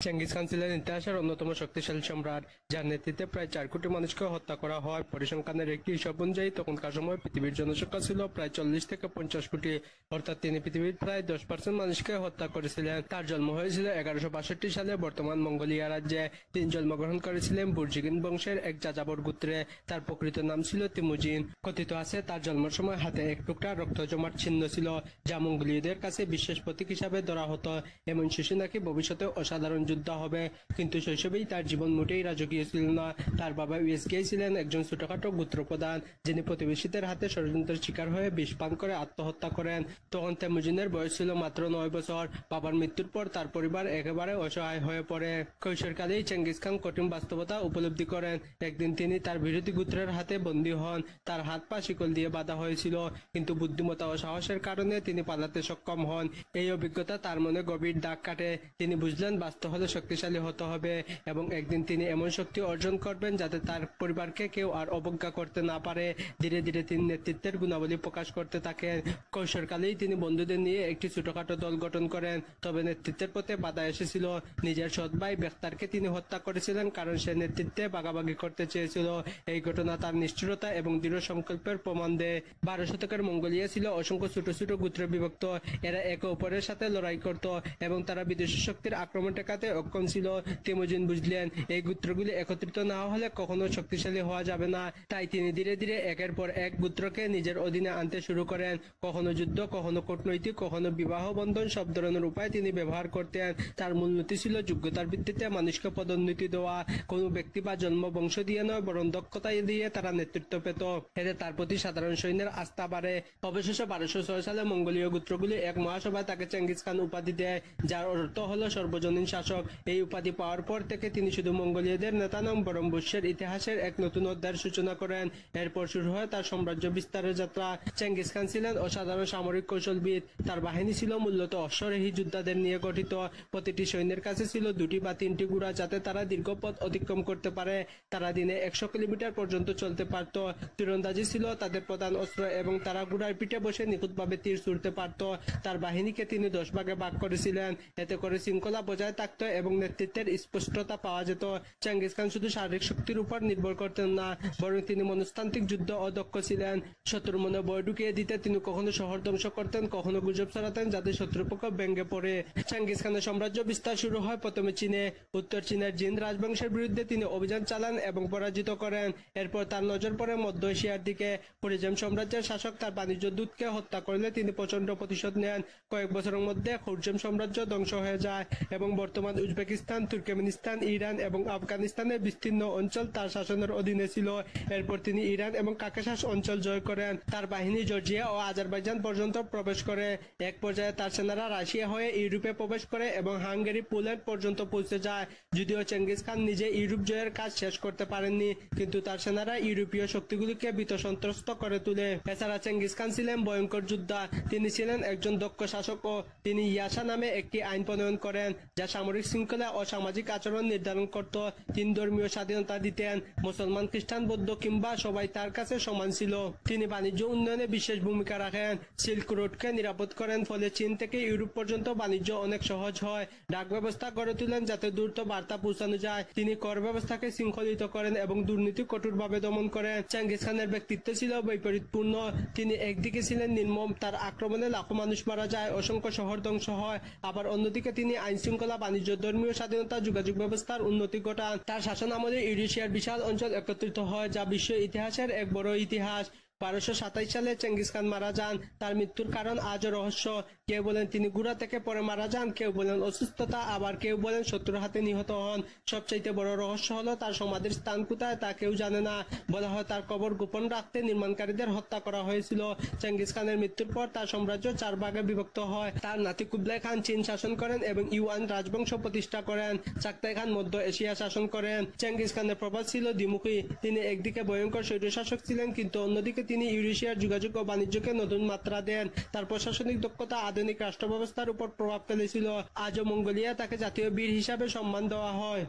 Genghis Khan ছিলেন ইতিহাসের অন্যতম শক্তিশালী সম্রাট, যার নেতৃত্বে প্রায় 4 কোটি মানুষকে হত্যা করা হয়। পরিসংখ্যানের একটি হিসাব অনুযায়ী তখনকার সময় পৃথিবীর জনসংখ্যা ছিল প্রায় 40 থেকে 50 কোটি, অর্থাৎ তিনি পৃথিবীর প্রায় 10% মানুষকে হত্যা করেছিলেন। তার জন্ম হয়েছিল 1162 সালে বর্তমান মঙ্গোলিয়া রাজ্যে। তিনি জন্মগ্রহণ করেছিলেন বুর্জিগিন বংশের এক যাযাবর গোত্রে। তার প্রকৃত নাম ছিল তিমুজিন। কথিত আছে তার জন্মের সময় হাতে এক টুকরা রক্ত জমাট চিহ্ন ছিল, যা মঙ্গোলীয়দের কাছে বিশেষ প্রতীক হিসাবে ধরা হতো। এমন শিশু নাকি ভবিষ্যতে অসাধারণ যোদ্ধা হবে। কিন্তু শৈশবেই তার জীবন মোটেই রাজকীয় ছিল না। তার বাবা ইউএসকে ছিলেন একজন ছোটখাটো গোত্রপ্রধান, যিনি প্রতিবেশীদের হাতে ষড়যন্ত্রের শিকার হয়ে বিষ পান করে আত্মহত্যা করেন। তখন তেমুজিনের বয়স ছিল মাত্র 9 বছর। বাবার মৃত্যুর পর তার পরিবার একেবারে অসহায় হয়ে পড়ে। কৈশোরকালেই চেঙ্গিস খান কঠিন বাস্তবতা উপলব্ধি করেন। একদিন তিনি তার বিরোধী গোত্রের হাতে বন্দী হন। তার হাত পা শিকল দিয়ে বাঁধা হয়েছিল, কিন্তু বুদ্ধিমত্তা ও সাহসের কারণে তিনি পালাতে সক্ষম হন। এই অভিজ্ঞতা তার মনে গভীর দাগ কাটে। তিনি বুঝলেন বাঁচতে হলে শক্তিশালী হতে হবে, এবং একদিন তিনি এমন শক্তি অর্জন করবেন যাতে তার পরিবারকে কেউ আর অবজ্ঞা করতে না পারে। ধীরে ধীরে তিনি নেতৃত্বের গুণাবলী প্রকাশ করতে থাকেন। কৈশোরকালেই তিনি বন্ধুদের নিয়ে একটি ছোটখাটো দল গঠন করেন। তবে নেতৃত্বের পথে বাধা এসেছিল। নিজের সৎ ভাই বেখতারকে তিনি হত্যা করেছিলেন, কারণ সে নেতৃত্বে ভাগাভাগি করতে চেয়েছিল। এই ঘটনা তার নিষ্ঠুরতা এবং দৃঢ় সংকল্পের প্রমাণ দেয়। 12 শতকের মঙ্গোলিয়া ছিল অসংখ্য ছোট ছোট গোত্রে বিভক্ত। এরা একে অপরের সাথে লড়াই করত এবং তারা বিদেশি শক্তির আক্রমণ ঠেকাতে অক্ষম ছিল। তিমুজিন বুঝলেন এই গোত্রগুলি একত্রিত না হলে কখনো শক্তিশালী হওয়া যাবে না। তাই তিনি ধীরে ধীরে একের পর এক গোত্রকে নিজের অধীনে আনতে শুরু করেন। কখনো যুদ্ধ, কখনো কূটনৈতিক, কখনো বিবাহ বন্ধন, সব ধরনের উপায় তিনি ব্যবহার করতেন। তার মূলনীতি ছিল যোগ্যতার ভিত্তিতে মানুষকে পদোন্নতি দেওয়া। কোনো ব্যক্তি বা জন্ম বংশ দিয়ে নয়, বরং দক্ষতা দিয়ে তারা নেতৃত্ব পেত। এতে তার প্রতি সাধারণ সৈন্যের আস্থা বাড়ে। অবশেষে 1206 সালে মঙ্গোলীয় গোত্রগুলি এক মহাসভায় তাকে চেঙ্গিস খান উপাধি দেয়, যার অর্থ হলো সর্বজনীন শাসক। এই উপাধি পাওয়ার পর থেকে তিনি শুধু মঙ্গোলীয়দের নেতা নন, বরং বিশ্বের ইতিহাসের এক নতুন অধ্যায়ের সূচনা করেন। এরপর শুরু হয় তার সাম্রাজ্য বিস্তারের যাত্রা। চেঙ্গিস খান ছিলেন অসাধারণ সামরিক কৌশলবিদ। তার বাহিনী ছিল মূলত অশ্বরোহী যোদ্ধাদের নিয়ে গঠিত। প্রতিটি সৈন্যের কাছে ছিল 2টি বা 3টি ঘোড়া, যাতে তারা দীর্ঘ পথ অতিক্রম করতে পারে। তারা দিনে 100 কিলোমিটার পর্যন্ত চলতে পারত। তীরন্দাজি ছিল তাদের প্রধান অস্ত্র, এবং তারা ঘোড়ার পিঠে বসে নিখুঁতভাবে তীর ছুড়তে পারত। তার বাহিনীকে তিনি 10 ভাগে ভাগ করেছিলেন। এতে করে শৃঙ্খলা বজায় থাকত এবং নেতৃত্বের স্পষ্টতা পাওয়া যেত। চেঙ্গিস খান শুধু শারীরিক শক্তির উপর নির্ভর করতেন না, বরং তিনি মনস্তান্ত্রিক যুদ্ধ অদক্ষ ছিলেন। শত্রুর মনে ভয় ঢুকিয়ে দিতে তিনি কখনো শহর ধ্বংস করতেন, কখনো গুজব ছড়াতেন যাতে শত্রুপক্ষ ভেঙে পড়ে। চেঙ্গিস খানের সাম্রাজ্য বিস্তার শুরু হয় প্রথমে চীনে। উত্তর চীনের জিন রাজবংশের বিরুদ্ধে তিনি অভিযান চালান এবং পরাজিত করেন। এরপর তার নজর পড়ে মধ্য এশিয়ার দিকে। পরিজম সাম্রাজ্যের শাসক তার বাণিজ্য দূতকে হত্যা করলে তিনি প্রচন্ড প্রতিশোধ নেন। কয়েক বছরের মধ্যে খুরজম সাম্রাজ্য ধ্বংস হয়ে যায়, এবং বর্তমান উজবেকিস্তান, তুর্কমেনিস্তান, ইরান এবং আফগানিস্তানের বিস্তীর্ণ অঞ্চল তার শাসনের অধীনে ছিল। এরপর তিনি ইরান এবং কাকেশাস অঞ্চল জয় করেন। তার বাহিনী জর্জিয়া ও আজারবাইজান পর্যন্ত প্রবেশ করে। এক পর্যায়ে তার সেনারা রাশিয়া হয়ে ইউরোপে প্রবেশ করে এবং হাঙ্গেরি, পোল্যান্ড পর্যন্ত পৌঁছে যায়। যদিও চেঙ্গিস খান নিজে ইউরোপ জয়ের কাজ শেষ করতে পারেননি, কিন্তু তার সেনারা ইউরোপীয় শক্তিগুলিকে ভীত সন্ত্রস্ত করে তোলে। এছাড়া চেঙ্গিস খান ছিলেন ভয়ঙ্কর যোদ্ধা। তিনি ছিলেন একজন দক্ষ শাসক ও তিনি ইয়াসা নামে একটি আইন প্রণয়ন করেন, যা সামরিক শৃঙ্খলা ও সামাজিক আচরণ নির্ধারণ করত। তিনি ধর্মীয় স্বাধীনতা দিতেন। মুসলমান, খ্রিস্টান, বৌদ্ধ কিংবা সবাই তার কাছে সমান ছিল। তিনি বাণিজ্য উন্নয়নে বিশেষ ভূমিকা রাখেন, সিল্ক রোডকে নিরাপদ করেন, ফলে চীন থেকে ইউরোপ পর্যন্ত বাণিজ্য অনেক সহজ হয়। ডাক ব্যবস্থা গড়ে তুলেন যাতে দ্রুত বার্তা পৌঁছানো যায়। তিনি কর ব্যবস্থাকে শৃঙ্খলিত করেন এবং দুর্নীতি কঠোরভাবে দমন করেন। চেঙ্গিস খানের ব্যক্তিত্ব ছিল বৈপরীত্যপূর্ণ। তিনি একদিকে ছিলেন নির্মম, তার আক্রমণে লাখো মানুষ মারা যায়, অসংখ্য শহর ধ্বংস হয়। আবার অন্যদিকে তিনি আইন শৃঙ্খলা, বাণিজ্য, ধর্মীয় স্বাধীনতা, যোগাযোগ ব্যবস্থার উন্নতি ঘটান। তার শাসন আমলে ইউরেশিয়ার বিশাল অঞ্চল একত্রিত হয়, যা বিশ্ব ইতিহাসের এক বড় ইতিহাস। 1227 সালে চেঙ্গিস খান মারা যান। তার মৃত্যুর কারণ আজও রহস্য। কেউ বলেন তিনি ঘোড়া থেকে পরে মারা যান, কেউ বলেন অসুস্থতা, আবার কেউ বলেন শত্রুর হাতে নিহত হন। সবচাইতে বড় রহস্য হলো তার সমাধির স্থান কোথায় তা কেউ জানে না। বলা হয় তার কবর গোপন রাখতে নির্মাণকারীদের হত্যা করা হয়েছিল। চেঙ্গিস খানের মৃত্যুর পর তার সাম্রাজ্য 4 ভাগে বিভক্ত হয়। তার নাতি কুবলাই খান চীন শাসন করেন এবং ইউয়ান রাজবংশ প্রতিষ্ঠা করেন। চাগতাই খান মধ্য এশিয়া শাসন করেন। চেঙ্গিস খানের প্রভাব ছিল দ্বিমুখী। তিনি একদিকে ভয়ঙ্কর স্বৈরশাসক ছিলেন, কিন্তু অন্যদিকে তিনি ইউরেশিয়ার যোগাযোগ ও বাণিজ্যকে নতুন মাত্রা দেন। তার প্রশাসনিক দক্ষতা আধুনিক রাষ্ট্র ব্যবস্থার উপর প্রভাব ফেলেছিল। আজও মঙ্গোলিয়া তাকে জাতীয় বীর হিসাবে সম্মান দেওয়া হয়।